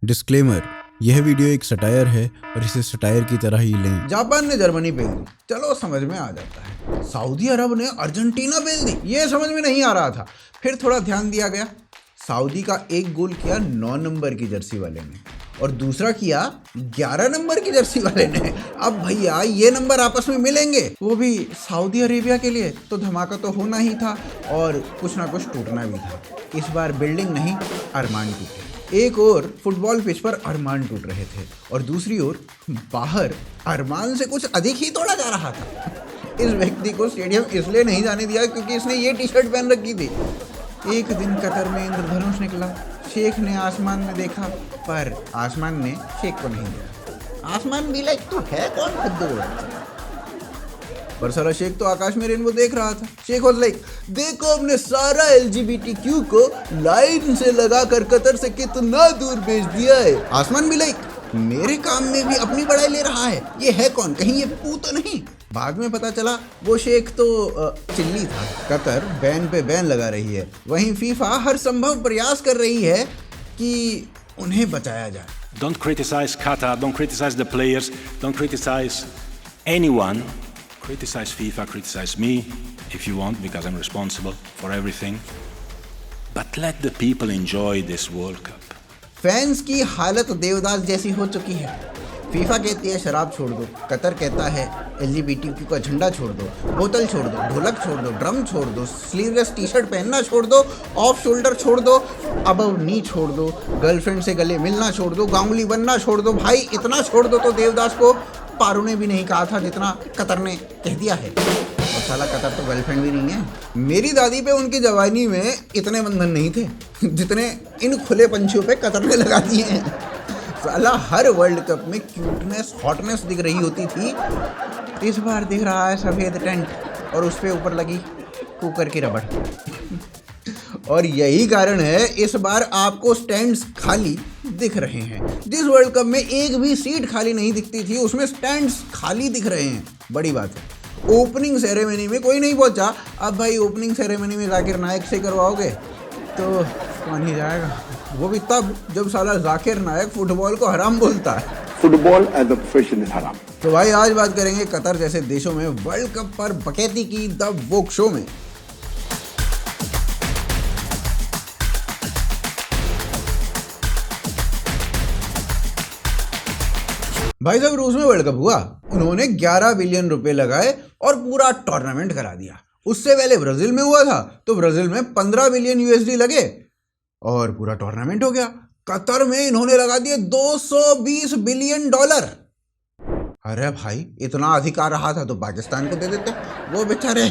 Disclaimer, यह video एक satire है और इसे सटायर की तरह ही लें। जापान ने जर्मनी पेल दी, चलो समझ में आ जाता है। सऊदी अरब ने अर्जेंटीना पेल दी, ये समझ में नहीं आ रहा था। फिर थोड़ा ध्यान दिया गया, सऊदी का एक गोल किया 9 नंबर की जर्सी वाले ने और दूसरा किया 11 नंबर की जर्सी वाले ने। अब भैया ये नंबर आपस में मिलेंगे, वो भी सऊदी अरेबिया के लिए, तो धमाका तो होना ही था और कुछ ना कुछ टूटना भी था। इस बार बिल्डिंग नहीं, अरमान टूटे। एक ओर फुटबॉल पिच पर अरमान टूट रहे थे और दूसरी ओर बाहर अरमान से कुछ अधिक ही तोड़ा जा रहा था। इस व्यक्ति को स्टेडियम इसलिए नहीं जाने दिया क्योंकि इसने ये टी शर्ट पहन रखी थी। एक दिन कतर में इंद्रधनुष निकला, शेख ने आसमान में देखा पर आसमान ने शेख को नहीं देखा। आसमान भी लाइक तो है कौन खुद पर सारा शेख तो आकाश में रेनबो देख रहा था। शेख वाज लाइक, देखो हमने सारा LGBTQ को लाइन से लगाकर कतर से कितना दूर भेज दिया है। आसमान भी लाइक, मेरे काम में भी अपनी बड़ाई ले रहा है, ये है कौन, कहीं ये पू तो नहीं। बाद में पता चला वो शेख तो चिल्ली था। कतर बैन पे बैन लगा रही है, वहीं फीफा हर संभव प्रयास कर रही है कि उन्हें बचाया जाए। Don't criticize Qatar, don't criticize the players, don't criticize anyone. Criticize FIFA, criticize me if you want, because I'm responsible for everything. But let the people enjoy this World Cup. Fans की हालत देवदास जैसी हो चुकी है। FIFA कहती है शराब छोड़ दो, कतर कहता है LGBTQ का झंडा छोड़ दो, बोतल छोड़ दो, ढोलक छोड़ दो, ड्रम छोड़ दो, स्लीवलेस टी शर्ट पहनना छोड़ दो, ऑफ शोल्डर छोड़ दो, अबव नी छोड़ दो, गर्लफ्रेंड से गले मिलना छोड़ दो, गांगुली बनना छोड़ दो। भाई इतना छोड़ दो तो देवदास को पारू ने भी नहीं कहा था जितना कतर ने कह दिया है। और साला कतर तो गर्लफ्रेंड भी नहीं है। मेरी दादी पे उनकी जवानी में इतने बंधन नहीं थे जितने इन खुले पंछियों पे कतर ने लगा दिए हैं। साला हर वर्ल्ड कप में क्यूटनेस हॉटनेस दिख रही होती थी, इस बार दिख रहा है सफ़ेद टेंट और उस पे ऊपर लगी कुकर की रबड़। और यही कारण है इस बार आपको स्टैंड्स खाली दिख रहे हैं। जिस वर्ल्ड कप में एक भी सीट खाली नहीं दिखती थी, उसमें स्टैंड्स खाली दिख रहे हैं। बड़ी बात है। ओपनिंग सेरेमनी में कोई नहीं पहुंचा। अब भाई ओपनिंग सेरेमनी में जाकिर नायक से करवाओगे तो कौन ही जाएगा, वो भी तब जब साला जाकिर नायक फुटबॉल को हराम बोलता है। Football as a profession is हराम। तो भाई आज बात करेंगे कतर जैसे देशों में वर्ल्ड कप पर बकैती की द वोक शो में। भाई साहब रूस में वर्ल्ड कप हुआ, उन्होंने 11 बिलियन रुपए लगाए और पूरा टूर्नामेंट करा दिया। उससे पहले ब्राजील में हुआ था तो ब्राजील में 15 बिलियन USD लगे और पूरा टूर्नामेंट हो गया। कतर में इन्होंने लगा दिए $220 बिलियन। अरे भाई इतना अधिकार रहा था तो पाकिस्तान को दे देते, वो बेचारे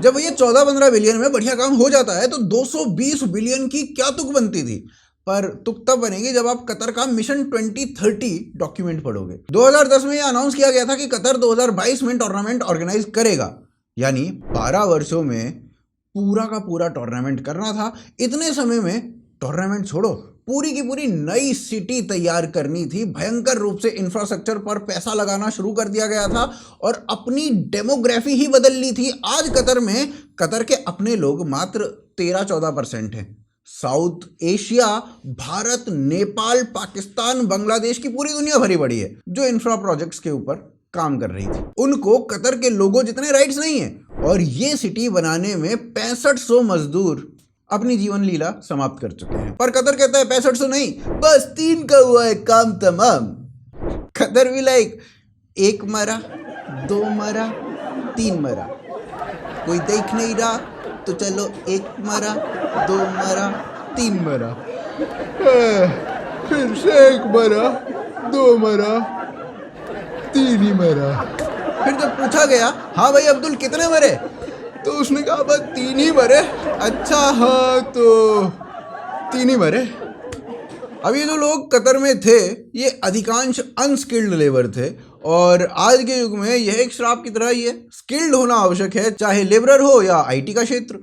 जब ये 14-15 बिलियन में बढ़िया काम हो जाता है तो 220 बिलियन की क्या तुक बनती थी। पर तुक तब बनेगी जब आप कतर का मिशन 2030 डॉक्यूमेंट पढ़ोगे। 2010 में यह अनाउंस किया गया था कि कतर 2022 में टूर्नामेंट ऑर्गेनाइज करेगा, यानी 12 वर्षों में पूरा का पूरा टूर्नामेंट करना था। इतने समय में टूर्नामेंट छोड़ो, पूरी की पूरी नई सिटी तैयार करनी थी। भयंकर रूप से इंफ्रास्ट्रक्चर पर पैसा लगाना शुरू कर दिया गया था और अपनी डेमोग्राफी ही बदल ली थी। आज कतर में कतर के अपने लोग मात्र 13-14% हैं। साउथ एशिया, भारत, नेपाल, पाकिस्तान, बांग्लादेश की पूरी दुनिया भरी पड़ी है जो इंफ्रा प्रोजेक्ट्स के ऊपर काम कर रही थी। उनको कतर के लोगों जितने राइट्स नहीं है और ये सिटी बनाने में 6500 मजदूर अपनी जीवन लीला समाप्त कर चुके हैं। पर कतर कहता है 6500 नहीं, बस 3 का हुआ है काम तमाम। कतर भी लाइक 1 मरा, 2 मरा, 3 मरा, कोई देख नहीं रहा तो चलो 1 मरा, 2 मरा, 3 मरा, फिर से 1 मरा, 2 मरा, 3 ही मरा। फिर जब पूछा गया, हाँ भाई अब्दुल कितने मरे, तो उसने कहा बस 3 ही मरे। अच्छा हाँ तो 3 ही मरे। अब ये जो लोग कतर में थे ये अधिकांश अनस्किल्ड लेबर थे और आज के युग में यह एक श्राप की तरह ही है। स्किल्ड होना आवश्यक है, चाहे लेबरर हो या IT का क्षेत्र।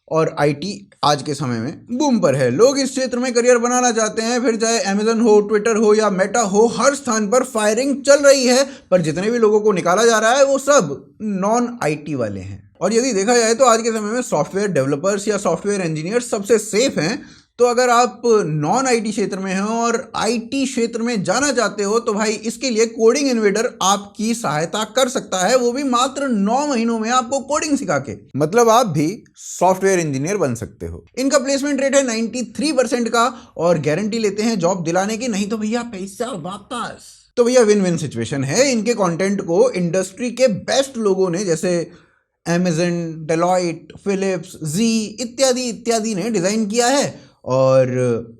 और IT आज के समय में बूम पर है। लोग इस क्षेत्र में करियर बनाना चाहते हैं, फिर चाहे अमेजन हो, ट्विटर हो या मेटा हो, हर स्थान पर फायरिंग चल रही है। पर जितने भी लोगों को निकाला जा रहा है वो सब नॉन IT वाले हैं। और यदि देखा जाए तो आज के समय में सॉफ्टवेयर डेवलपर्स या सॉफ्टवेयर इंजीनियर सबसे सेफ हैं, तो अगर आप नॉन आईटी क्षेत्र में हो और आईटी क्षेत्र में जाना चाहते हो तो भाई इसके लिए कोडिंग इन्वेडर आपकी सहायता कर सकता है, वो भी मात्र 9 महीनों में आपको कोडिंग सिखा के। मतलब आप भी सॉफ्टवेयर इंजीनियर बन सकते हो। इनका प्लेसमेंट रेट है 93% का और गारंटी लेते हैं जॉब दिलाने की, नहीं तो भैया पैसा वापस। तो भैया विन विन सिचुएशन है। इनके कंटेंट को इंडस्ट्री के बेस्ट लोगों ने जैसे Amazon, डेलॉइट, फिलिप्स, जी इत्यादि इत्यादि ने डिजाइन किया है और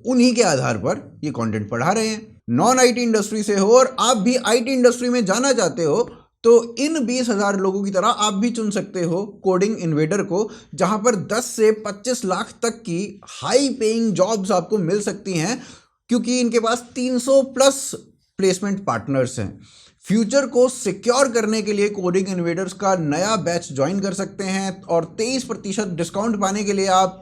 उन्हीं के आधार पर ये कंटेंट पढ़ा रहे हैं। नॉन आईटी इंडस्ट्री से हो और आप भी आईटी इंडस्ट्री में जाना चाहते हो तो इन 20,000 लोगों की तरह आप भी चुन सकते हो कोडिंग इन्वेडर को, जहां पर 10 से 25 लाख तक की हाई पेइंग जॉब्स आपको मिल सकती हैं, क्योंकि इनके पास 300 प्लस प्लेसमेंट पार्टनर्स हैं। फ्यूचर को सिक्योर करने के लिए कोडिंग इन्वेडर्स का नया बैच ज्वाइन कर सकते हैं और 23% डिस्काउंट पाने के लिए आप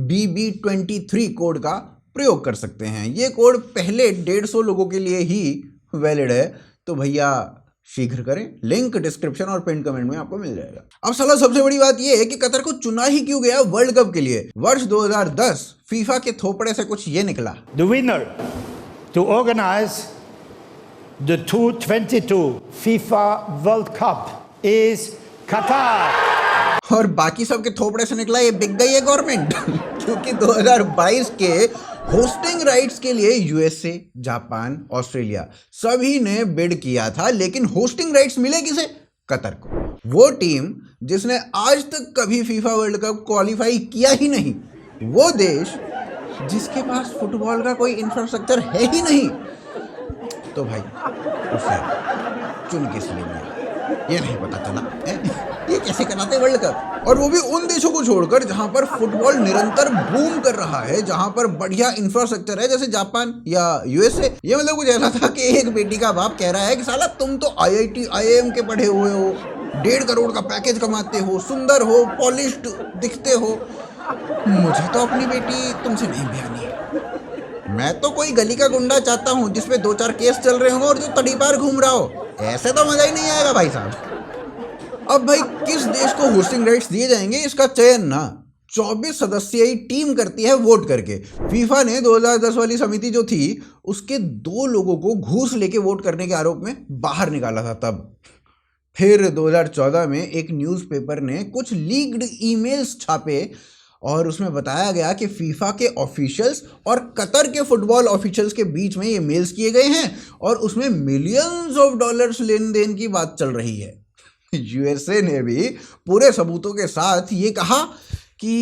BB23 कोड का प्रयोग कर सकते हैं। ये कोड पहले 150 लोगों के लिए ही वैलिड है, तो भैया शीघ्र करें। लिंक डिस्क्रिप्शन और पिन कमेंट में आपको मिल जाएगा। अब साला सबसे बड़ी बात यह है कि कतर को चुना ही क्यों गया वर्ल्ड कप के लिए। वर्ष 2010 फीफा के थोपड़े से कुछ ये निकला। The winner to organize the 2022 FIFA World Cup is Qatar. और बाकी सबके थोपड़े से निकला ये बिक गई है गवर्नमेंट क्योंकि 2022 के होस्टिंग राइट्स के लिए यूएसए, जापान, ऑस्ट्रेलिया सभी ने बिड किया था, लेकिन होस्टिंग राइट्स मिले किसे? कतर को। वो टीम जिसने आज तक कभी फीफा वर्ल्ड कप क्वालिफाई किया ही नहीं, वो देश जिसके पास फुटबॉल का कोई इंफ्रास्ट्रक्चर है ही नहीं, तो भाई उसे चुन किस लिए लिया ये नहीं पता चला है? ये कैसे कराते वर्ल्ड कप? और वो भी उन देशों को छोड़कर जहां पर फुटबॉल निरंतर बूम कर रहा है, जहां पर बढ़िया इंफ्रास्ट्रक्चर है, जैसे जापान या यूएसए। ये मतलब कुछ ऐसा था कि एक बेटी का बाप कह रहा है कि साला तुम तो IIT IIM के पढ़े हुए हो, 1.5 करोड़ का पैकेज कमाते हो, सुंदर हो, पॉलिश्ड दिखते हो, मुझे तो अपनी बेटी तुमसे नहीं ब्यानी है। मैं तो कोई गली का गुंडा चाहता हूं जिसपे 2-4 केस चल रहे हो और जो तड़ी पार घूम रहा हो। ऐसे तो मजा ही नहीं आएगा भाई साहब। अब भाई किस देश को होस्टिंग राइट्स दिए जाएंगे इसका चयन ना 24 सदस्यीय टीम करती है वोट करके। फीफा ने 2010 वाली समिति जो थी उसके 2 लोगों को घूस लेके वोट करने के आरोप में बाहर निकाला था। तब फिर 2014 में एक न्यूज़पेपर ने कुछ लीक्ड ईमेल्स छापे और उसमें बताया गया कि फीफा के ऑफिशियल्स और कतर के फुटबॉल ऑफिशियल्स के बीच में ये मेल्स किए गए हैं और उसमें मिलियंस ऑफ डॉलर्स लेन देन की बात चल रही है। यूएसए ने भी पूरे सबूतों के साथ ये कहा कि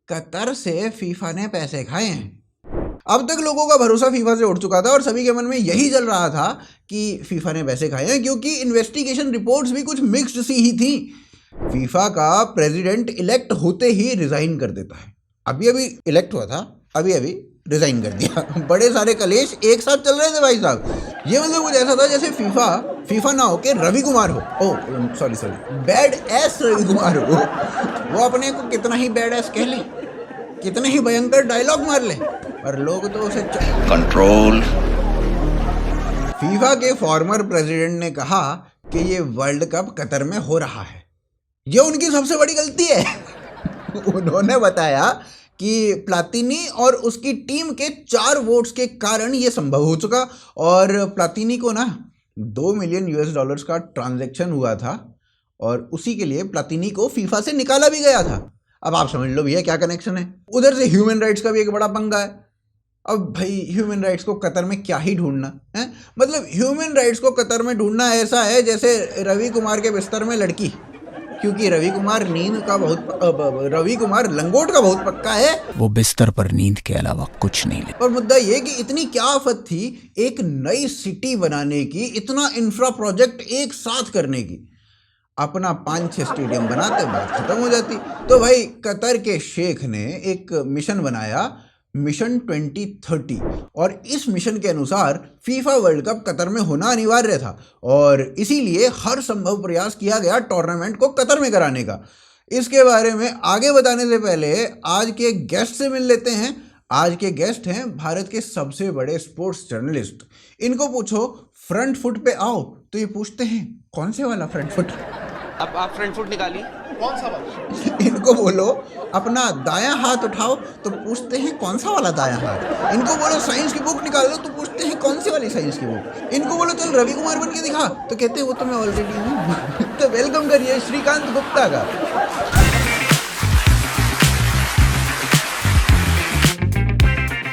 कतर से फीफा ने पैसे खाए हैं। अब तक लोगों का भरोसा फीफा से उठ चुका था और सभी के मन में यही चल रहा था कि फीफा ने पैसे खाए हैं, क्योंकि इन्वेस्टिगेशन रिपोर्ट्स भी कुछ मिक्स्ड सी ही थी। फीफा का प्रेसिडेंट इलेक्ट होते ही रिजाइन कर देता है। अभी इलेक्ट हुआ था, अभी रिजाइन कर दिया। बड़े सारे कलेश एक साथ चल रहे थे भाई साहब। ये मतलब कुछ ऐसा था जैसे फीफा ना हो के रवि कुमार हो, sorry badass Ravi Kumar हो। वो अपने को कितना ही बैड एस कह ले, कितने ही भयंकर डायलॉग मार ले, पर लोग तो उसे कंट्रोल। फीफा के फॉर्मर प्रेसिडेंट ने कहा कि ये वर्ल्ड कप कतर में हो रहा है, ये उनकी सबसे बड़ी गलती है। उन्होंने बताया कि प्लातिनी और उसकी टीम के 4 वोट्स के कारण ये संभव हो चुका और प्लातिनी को ना $2 मिलियन का ट्रांजैक्शन हुआ था और उसी के लिए प्लातिनी को फीफा से निकाला भी गया था। अब आप समझ लो भैया क्या कनेक्शन है। उधर से ह्यूमन राइट्स का भी एक बड़ा पंगा है। अब भाई ह्यूमन राइट्स को कतर में क्या ही ढूंढना है, मतलब ह्यूमन राइट्स को कतर में ढूंढना ऐसा है जैसे रवि कुमार के बिस्तर में लड़की, क्योंकि रवि कुमार लंगोट का बहुत पक्का है, वो बिस्तर पर नींद के अलावा कुछ नहीं ले। और मुद्दा ये कि इतनी क्या आफत थी एक नई सिटी बनाने की, इतना इंफ्रा प्रोजेक्ट एक साथ करने की, अपना 5-6 स्टेडियम बनाते बात खत्म हो जाती। तो भाई कतर के शेख ने एक मिशन बनाया, मिशन 2030, और इस मिशन के अनुसार फीफा वर्ल्ड कप कतर में होना अनिवार्य था और इसीलिए हर संभव प्रयास किया गया टूर्नामेंट को कतर में कराने का। इसके बारे में आगे बताने से पहले आज के गेस्ट से मिल लेते हैं। आज के गेस्ट हैं भारत के सबसे बड़े स्पोर्ट्स जर्नलिस्ट। इनको पूछो फ्रंट फुट पे आओ तो ये पूछते हैं कौन से वाला फ्रंट फुट। अब आप फ्रंट फुट निकालिए। कौन सा वाला? इनको बोलो अपना दायां हाथ उठाओ तो पूछते हैं कौन सा वाला दायां हाथ। इनको बोलो साइंस की बुक निकालो तो पूछते हैं कौन सी वाली साइंस की बुक। इनको बोलो चल रवि कुमार बन के दिखा तो कहते हैं वो तो मैं ऑलरेडी हूँ। तो वेलकम करिए श्रीकांत गुप्ता का।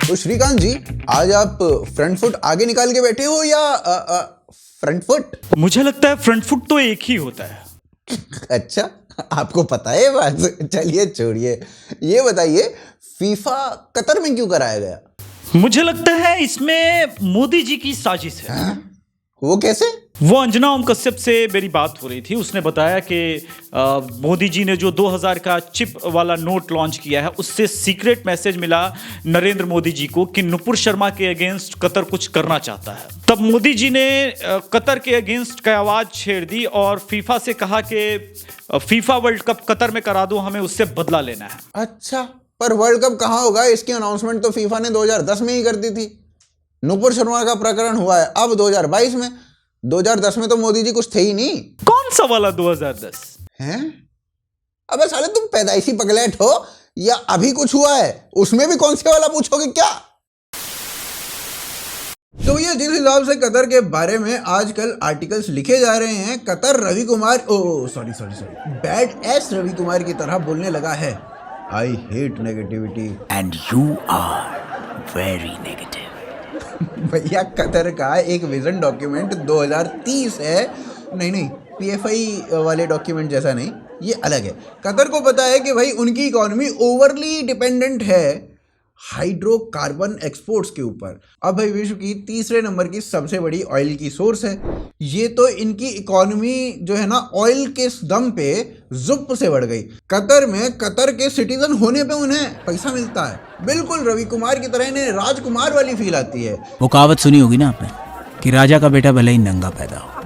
तो श्रीकांत जी, आज आप फ्रंट फुट आगे निकाल के बैठे हो या फ्रंट फुट? मुझे लगता है फ्रंट फुट तो एक ही होता है। अच्छा, आपको पता है बात। चलिए छोड़िए, ये बताइए फीफा कतर में क्यों कराया गया? मुझे लगता है इसमें मोदी जी की साजिश है। वो कैसे? वो अंजना ओम कश्यप से मेरी बात हो रही थी, उसने बताया कि मोदी जी ने जो 2000 का चिप वाला नोट लॉन्च किया है उससे सीक्रेट मैसेज मिला नरेंद्र मोदी जी को कि नुपुर शर्मा के अगेंस्ट कतर कुछ करना चाहता है। तब मोदी जी ने कतर के अगेंस्ट का आवाज छेड़ दी और फीफा से कहा कि फीफा वर्ल्ड कप कतर में करा दो, हमें उससे बदला लेना है। अच्छा, पर वर्ल्ड कप कहाँ होगा? इसकी अनाउंसमेंट तो फीफा ने 2010 में ही कर दी थी। नुपुर शर्मा का प्रकरण हुआ है अब 2022 में। 2010 में तो मोदी जी कुछ थे ही नहीं। कौन सा वाला 2010 हैं? अबे साले तुम पैदाइशी पगलेट हो या अभी कुछ हुआ है? उसमें भी कौन से वाला पूछोगे क्या? तो भैया जिस हिसाब से कतर के बारे में आजकल आर्टिकल्स लिखे जा रहे हैं, Qatar Ravi Kumar badass Ravi Kumar की तरह बोलने लगा है। I hate negativity and you are very negative. भैया कतर का एक विजन डॉक्यूमेंट 2030 है। नहीं, पीएफआई वाले डॉक्यूमेंट जैसा नहीं, ये अलग है। कतर को पता है कि भाई उनकी इकोनॉमी ओवरली डिपेंडेंट है हाइड्रोकार्बन एक्सपोर्ट्स के ऊपर। अब भाई विश्व की तीसरे नंबर की सबसे बड़ी ऑयल की सोर्स है ये, तो इनकी इकोनॉमी जो है ना ऑयल के दम पे जुप से बढ़ गई। कतर में कतर के सिटीजन होने पे उन्हें पैसा मिलता है। बिल्कुल रवि कुमार की तरह इन्हें राजकुमार वाली फील आती है। वो कहावत सुनी होगी ना आपने कि राजा का बेटा भले ही नंगा पैदा हो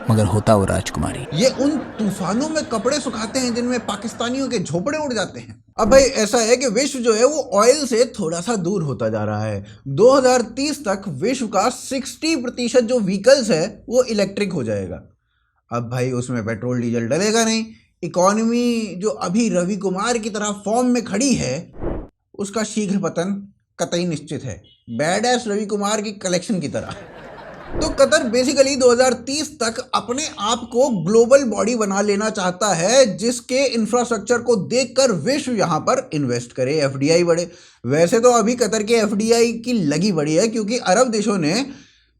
मगर होता वो राजकुमारी। ये उन तूफानों में कपड़े सुखाते हैं जिनमें पाकिस्तानियों के झोपड़े उड़ जाते हैं। अब भाई ऐसा है कि विश्व जो है वो ऑयल से थोड़ा सा दूर होता जा रहा है। 2030 तक विश्व का 60% जो व्हीकल्स है वो इलेक्ट्रिक हो जाएगा। अब भाई उसमें पेट्रोल डीजल डलेगा नहीं। इकोनॉमी जो अभी रवि कुमार की तरह फॉर्म में खड़ी है उसका शीघ्र पतन कतई निश्चित है, बैड एस रवि कुमार की कलेक्शन की तरह। तो कतर बेसिकली 2030 तक अपने आप को ग्लोबल बॉडी बना लेना चाहता है जिसके इंफ्रास्ट्रक्चर को देखकर विश्व यहां पर इन्वेस्ट करे, एफडीआई बढ़े। वैसे तो अभी कतर के एफडीआई की लगी बड़ी है क्योंकि अरब देशों ने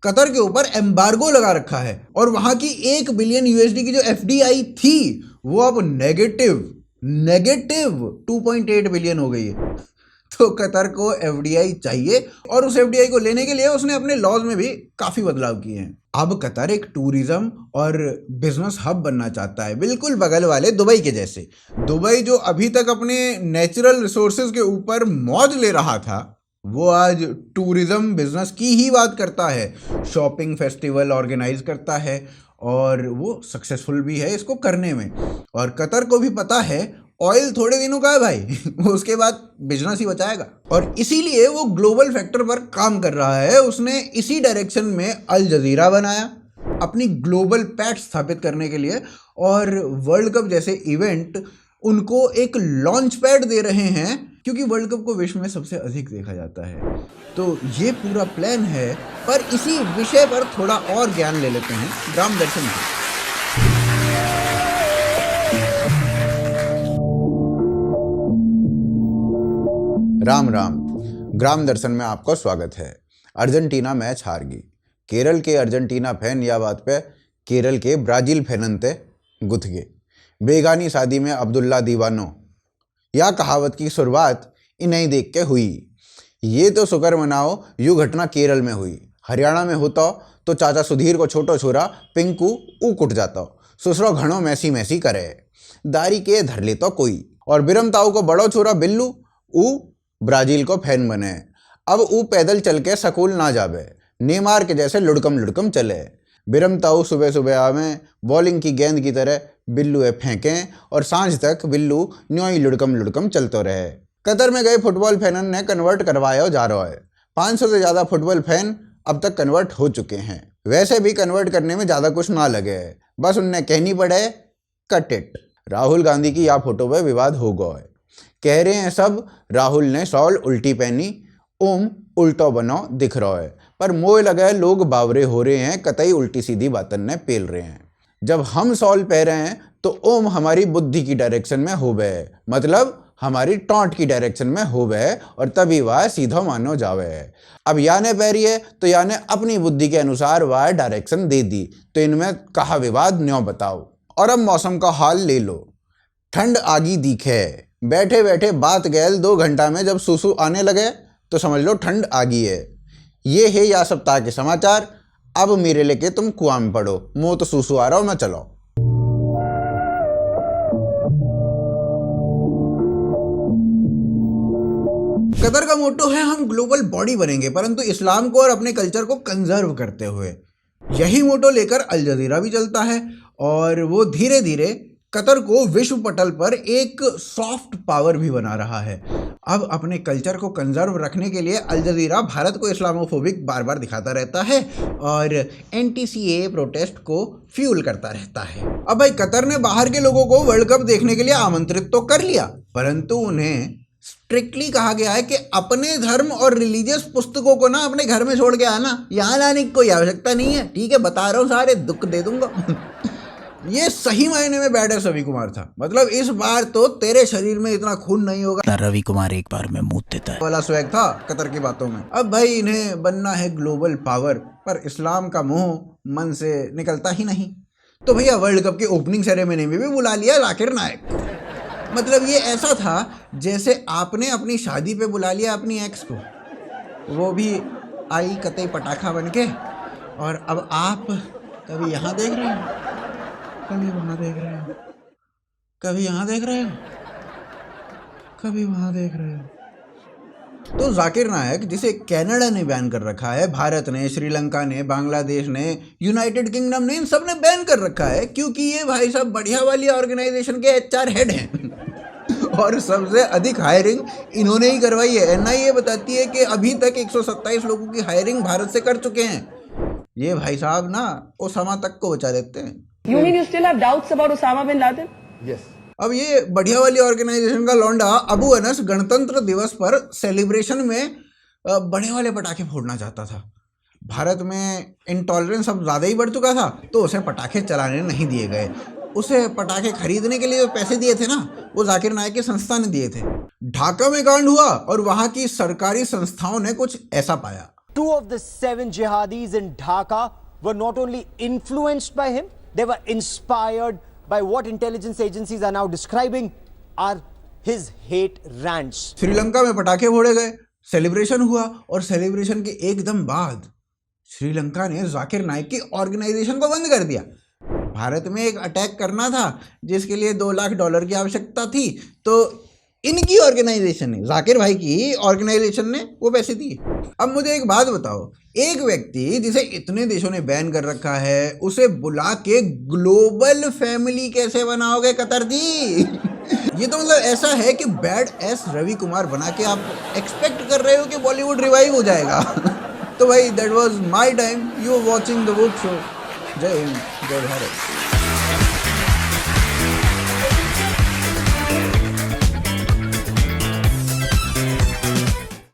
कतर के ऊपर एम्बार्गो लगा रखा है और वहां की 1 बिलियन यूएसडी की जो एफडीआई थी वो अब नेगेटिव 2.8 बिलियन हो गई है। तो कतर को एफडीआई चाहिए और उस एफडीआई को लेने के लिए उसने अपने लॉज में भी काफी बदलाव किए हैं। अब कतर एक टूरिज्म और बिजनेस हब बनना चाहता है, बिल्कुल बगल वाले दुबई के जैसे। दुबई जो अभी तक अपने नेचुरल रिसोर्सेज के ऊपर मौज ले रहा था वो आज टूरिज्म बिजनेस की ही बात करता है, शॉपिंग फेस्टिवल ऑर्गेनाइज करता है और वो सक्सेसफुल भी है इसको करने में। और कतर को भी पता है ऑयल थोड़े दिनों का है भाई, वो उसके बाद बिजनेस ही बचाएगा और इसीलिए वो ग्लोबल फैक्टर पर काम कर रहा है। उसने इसी डायरेक्शन में अल जजीरा बनाया अपनी ग्लोबल पैठ स्थापित करने के लिए और वर्ल्ड कप जैसे इवेंट उनको एक लॉन्च पैड दे रहे हैं क्योंकि वर्ल्ड कप को विश्व में सबसे अधिक देखा जाता है। तो ये पूरा प्लान है, पर इसी विषय पर थोड़ा और ज्ञान ले लेते हैं ग्राम दर्शन से। राम राम, ग्राम दर्शन में आपका स्वागत है। अर्जेंटीना मैच हार गई। केरल के अर्जेंटीना फैन या बात पे केरल के ब्राजील फैनंते गुथ गए। बेगानी शादी में अब्दुल्ला दीवानो, या कहावत की शुरुआत इन्हें देख के हुई। ये तो शुक्र मनाओ यूँ घटना केरल में हुई। हरियाणा में होता तो चाचा सुधीर को छोटो छोरा पिंकू ऊ कुट जाता, ससुरो घणो मैसी मैसी करे, दारी के धर ले तो कोई। और बिरम ताऊ को बड़ो छोरा बिल्लू ऊ ब्राजील को फैन बने। अब ऊ पैदल चल के स्कूल ना जावे, नेमार के जैसे लुड़कम चले। बिरम ताऊ सुबह सुबह आवे, बॉलिंग की गेंद की तरह बिल्लू फेंकें और सांझ तक बिल्लू न्योई लुड़कम चलते रहे। कतर में गए फुटबॉल फैनन ने कन्वर्ट करवाया जा रहा है। 500 से ज़्यादा फुटबॉल फैन अब तक कन्वर्ट हो चुके हैं। वैसे भी कन्वर्ट करने में ज़्यादा कुछ ना लगे, बस उन्हें कहनी पड़े कट इट। राहुल गांधी की या फोटो पे विवाद हो गया है। कह रहे हैं सब राहुल ने सॉल उल्टी पहनी, ओम उल्टो बनो दिख रहा है, पर मोह लगा लोग बावरे हो रहे हैं, कतई उल्टी सीधी बातन ने पेल रहे हैं। जब हम सॉल पह रहे हैं तो ओम हमारी बुद्धि की डायरेक्शन में हो गए, मतलब हमारी टॉन्ट की डायरेक्शन में हो गए, और तभी वह सीधा मानो जावे है। अब या ने पैरी है तो या ने अपनी बुद्धि के अनुसार वह डायरेक्शन दे दी, तो इनमें कहा विवाद न्यों बताओ। और अब मौसम का हाल ले लो, ठंड आगी दिखे, बैठे बैठे बात गैल 2 घंटा में जब सूसू आने लगे तो समझ लो ठंड आगी है। ये है या सप्ताह के समाचार। अब मेरे लेके तुम कुआं में पड़ो, मुँह तो सूसू आ रहा हो, मैं चलो। कतर का मोटो है हम ग्लोबल बॉडी बनेंगे परंतु इस्लाम को और अपने कल्चर को कंजर्व करते हुए। यही मोटो लेकर अल जजीरा भी चलता है और वो धीरे धीरे कतर को विश्व पटल पर एक सॉफ्ट पावर भी बना रहा है। अब अपने कल्चर को कंजर्व रखने के लिए अल जजीरा भारत को इस्लामोफोबिक बार बार दिखाता रहता है और NTCA प्रोटेस्ट को फ्यूल करता रहता है। अब भाई कतर ने बाहर के लोगों को वर्ल्ड कप देखने के लिए आमंत्रित तो कर लिया, परंतु उन्हें स्ट्रिक्टली कहा गया है कि अपने धर्म और रिलीजियस पुस्तकों को ना अपने घर में छोड़ के आना, यहाँ लाने की कोई आवश्यकता नहीं है। ठीक है, बता रहा हूँ, सारे दुख दे दूंगा। ये सही मायने में बैड एस रवि कुमार था। मतलब इस बार तो तेरे शरीर में इतना खून नहीं होगा, रवि कुमार एक बार में मूत देता है वाला स्वैग था कतर की बातों में। अब भाई इन्हें बनना है ग्लोबल पावर, पर इस्लाम का मोह मन से निकलता ही नहीं। तो भैया वर्ल्ड कप की ओपनिंग सेरेमनी में भी बुला लिया जाकिर नायक। मतलब ये ऐसा था जैसे आपने अपनी शादी पे बुला लिया अपनी एक्स को, वो भी आई कतई पटाखा बन के, और अब आप कभी यहाँ देख रहे हो, कभी वहाँ देख रहे हो, कभी यहाँ देख रहे हो, कभी वहाँ देख रहे हो। तो जाकिर नायक, जिसे कनाडा ने बैन कर रखा है, भारत ने, श्रीलंका ने, बांग्लादेश ने, यूनाइटेड किंगडम ने, इन सब ने बैन कर रखा है क्योंकि ये भाई साहब बढ़िया वाली ऑर्गेनाइजेशन के HR हेड हैं। और सबसे अधिक हायरिंग इन्होंने ही करवाई है। NIA बताती है कि अभी तक 127 लोगों की हायरिंग भारत से कर चुके हैं। ये भाई साहब ना ओसामा तक को बचा देते हैं। You mean you still have doubts about Osama bin Laden? Yes. अब ये बढ़िया वाली ऑर्गेनाइजेशन का लौंडा अबू अनस गणतंत्र दिवस पर सेलिब्रेशन में बड़े वाले पटाखे फोड़ना चाहता था। भारत में इंटॉलरेंस अब ज़्यादा ही बढ़ चुका था तो उसे पटाखे चलाने नहीं दिए गए। उसे पटाखे खरीदने के लिए जो पैसे दिए थे ना, वो जाकिर नायक की संस्था ने दिए थे। ढाका में कांड हुआ और वहाँ की सरकारी संस्थाओं ने कुछ ऐसा पाया। 2 of the 7 jihadis in Dhaka were not only influenced by him, they were inspired by what intelligence agencies are now describing are his hate rants. Sri Lanka में पटाखे फोड़े गए, सेलिब्रेशन हुआ और सेलिब्रेशन के एकदम बाद श्रीलंका ने जाकिर नायक की ऑर्गेनाइजेशन को बंद कर दिया। भारत में एक अटैक करना था जिसके लिए $2 लाख की आवश्यकता थी, तो इनकी ऑर्गेनाइजेशन ने, जाकिर भाई की ऑर्गेनाइजेशन ने वो पैसे दिए। अब मुझे एक बात बताओ, एक व्यक्ति जिसे इतने देशों ने बैन कर रखा है उसे बुला के ग्लोबल फैमिली कैसे बनाओगे कतर जी? ये तो मतलब ऐसा है कि बैड एस रवि कुमार बना के आप एक्सपेक्ट कर रहे हो कि बॉलीवुड रिवाइव हो जाएगा। तो भाई that was my time, you are watching the woke show. जय हिंद, जय भारत।